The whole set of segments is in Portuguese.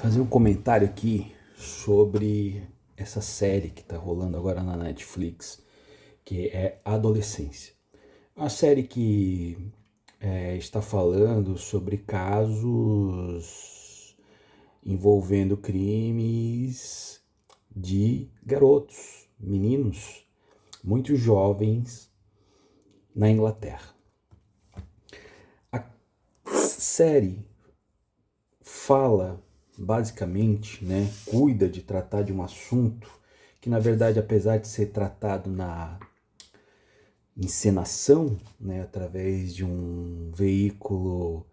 fazer um comentário aqui sobre essa série que está rolando agora na Netflix, que é Adolescência. Uma série que está falando sobre casos envolvendo crimes de garotos, meninos, muito jovens na Inglaterra. A série fala basicamente, cuida de tratar de um assunto que, na verdade, apesar de ser tratado na encenação, através de um veículo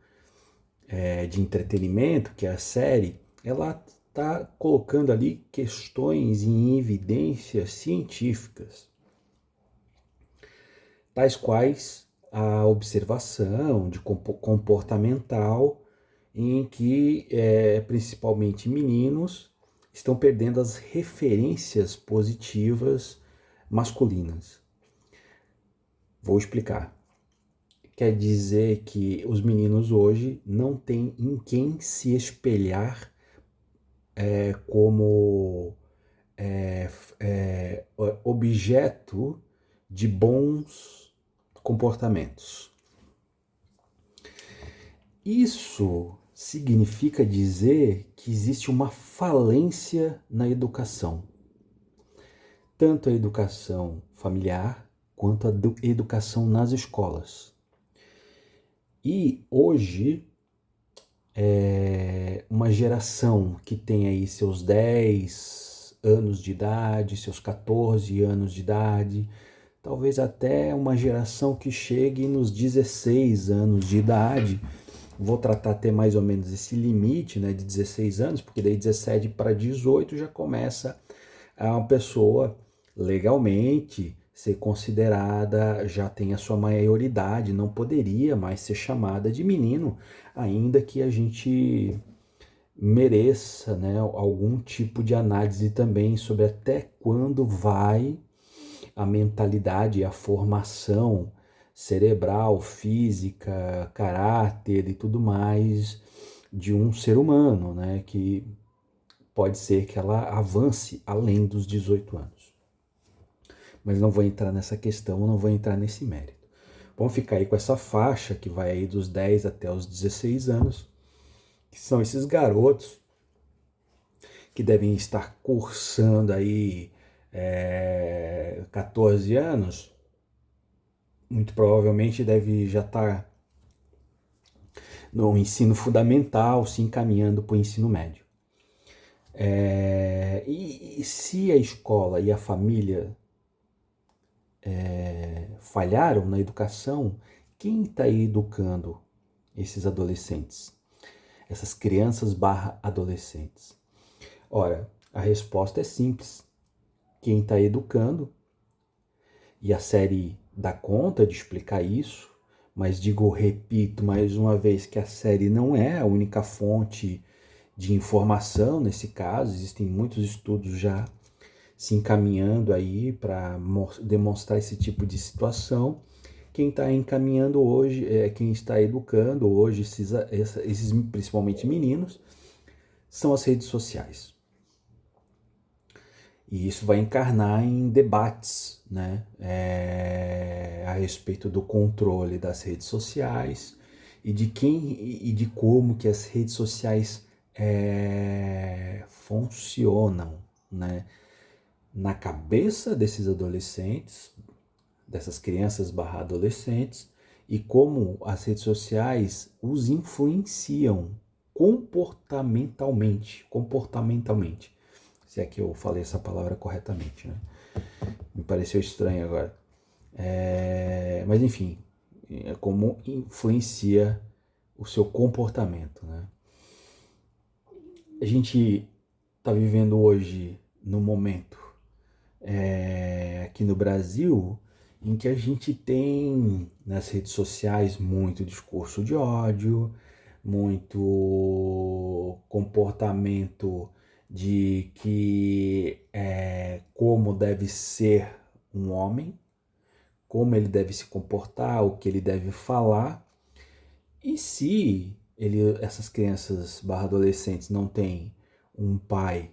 de entretenimento, que é a série, ela está colocando ali questões em evidências científicas, tais quais a observação de comportamental, em que principalmente meninos estão perdendo as referências positivas masculinas. Vou explicar. Quer dizer que os meninos hoje não têm em quem se espelhar como objeto de bons comportamentos. Isso significa dizer que existe uma falência na educação, tanto a educação familiar quanto a educação nas escolas. E hoje, uma geração que tem aí seus 10 anos de idade, seus 14 anos de idade, talvez até uma geração que chegue nos 16 anos de idade. Vou tratar até mais ou menos esse limite, de 16 anos, porque daí 17 para 18 já começa uma pessoa legalmente ser considerada, já tem a sua maioridade, não poderia mais ser chamada de menino, ainda que a gente mereça, algum tipo de análise também sobre até quando vai a mentalidade, a formação cerebral, física, caráter e tudo mais de um ser humano, que pode ser que ela avance além dos 18 anos. Mas não vou entrar nessa questão, não vou entrar nesse mérito. Vamos ficar aí com essa faixa que vai aí dos 10 até os 16 anos, que são esses garotos que devem estar cursando aí 14 anos, muito provavelmente deve já estar no ensino fundamental, se encaminhando para o ensino médio. E se a escola e a família falharam na educação, quem está educando esses adolescentes? Essas crianças / adolescentes? Ora, a resposta é simples. Quem está educando, e a série dá conta de explicar isso, mas repito mais uma vez que a série não é a única fonte de informação nesse caso, existem muitos estudos já se encaminhando aí para demonstrar esse tipo de situação. Quem está encaminhando hoje, quem está educando hoje, esses principalmente meninos, são as redes sociais. E isso vai encarnar em debates, a respeito do controle das redes sociais e de como que as redes sociais funcionam, na cabeça desses adolescentes, dessas crianças / adolescentes, e como as redes sociais os influenciam comportamentalmente, se é que eu falei essa palavra corretamente, me pareceu estranho agora, mas enfim, como influencia o seu comportamento, A gente está vivendo hoje no momento aqui no Brasil, em que a gente tem nas redes sociais muito discurso de ódio, muito comportamento de que como deve ser um homem, como ele deve se comportar, o que ele deve falar. E se essas crianças / adolescentes não têm um pai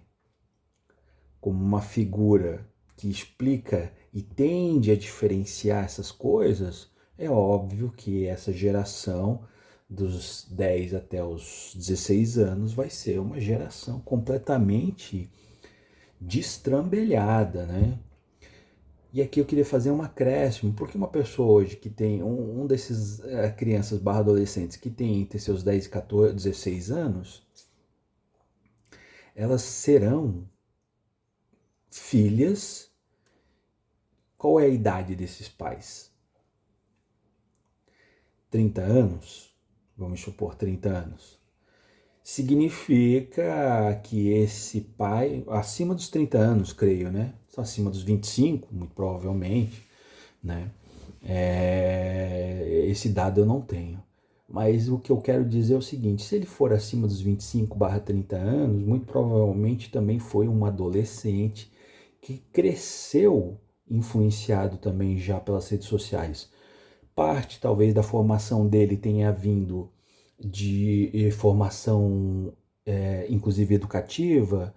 como uma figura que explica e tende a diferenciar essas coisas, é óbvio que essa geração dos 10 até os 16 anos vai ser uma geração completamente destrambelhada, né? E aqui eu queria fazer um acréscimo, porque uma pessoa hoje que tem um desses crianças barra adolescentes que tem entre seus 10, 14, 16 anos, elas serão filhas. Qual é a idade desses pais? 30 anos? Vamos supor 30 anos. Significa que esse pai, acima dos 30 anos, creio, né? Só acima dos 25, muito provavelmente, né? Esse dado eu não tenho. Mas o que eu quero dizer é o seguinte, se ele for acima dos 25/30 anos, muito provavelmente também foi um adolescente que cresceu influenciado também já pelas redes sociais. Parte talvez da formação dele tenha vindo de formação inclusive educativa,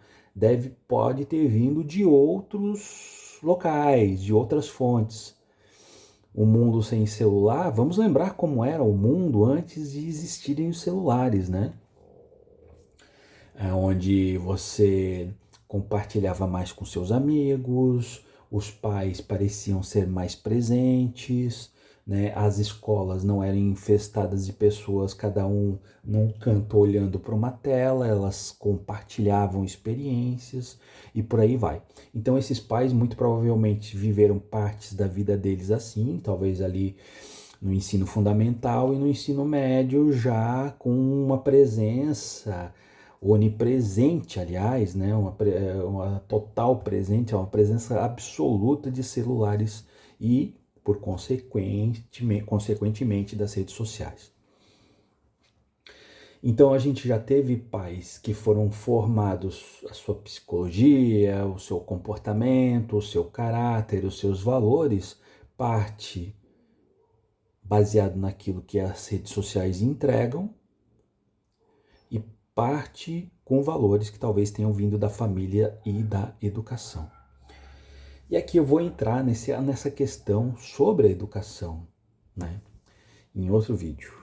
pode ter vindo de outros locais, de outras fontes. O mundo sem celular, vamos lembrar como era o mundo antes de existirem os celulares, né? Onde você compartilhava mais com seus amigos, os pais pareciam ser mais presentes, né? As escolas não eram infestadas de pessoas, cada um num canto olhando para uma tela, elas compartilhavam experiências e por aí vai. Então esses pais muito provavelmente viveram partes da vida deles assim, talvez ali no ensino fundamental e no ensino médio já com uma presença onipresente, aliás, né? uma total presente, uma presença absoluta de celulares e, por consequentemente, das redes sociais. Então a gente já teve pais que foram formados a sua psicologia, o seu comportamento, o seu caráter, os seus valores, parte baseado naquilo que as redes sociais entregam e parte com valores que talvez tenham vindo da família e da educação. E aqui eu vou entrar nessa questão sobre a educação, né, em outro vídeo.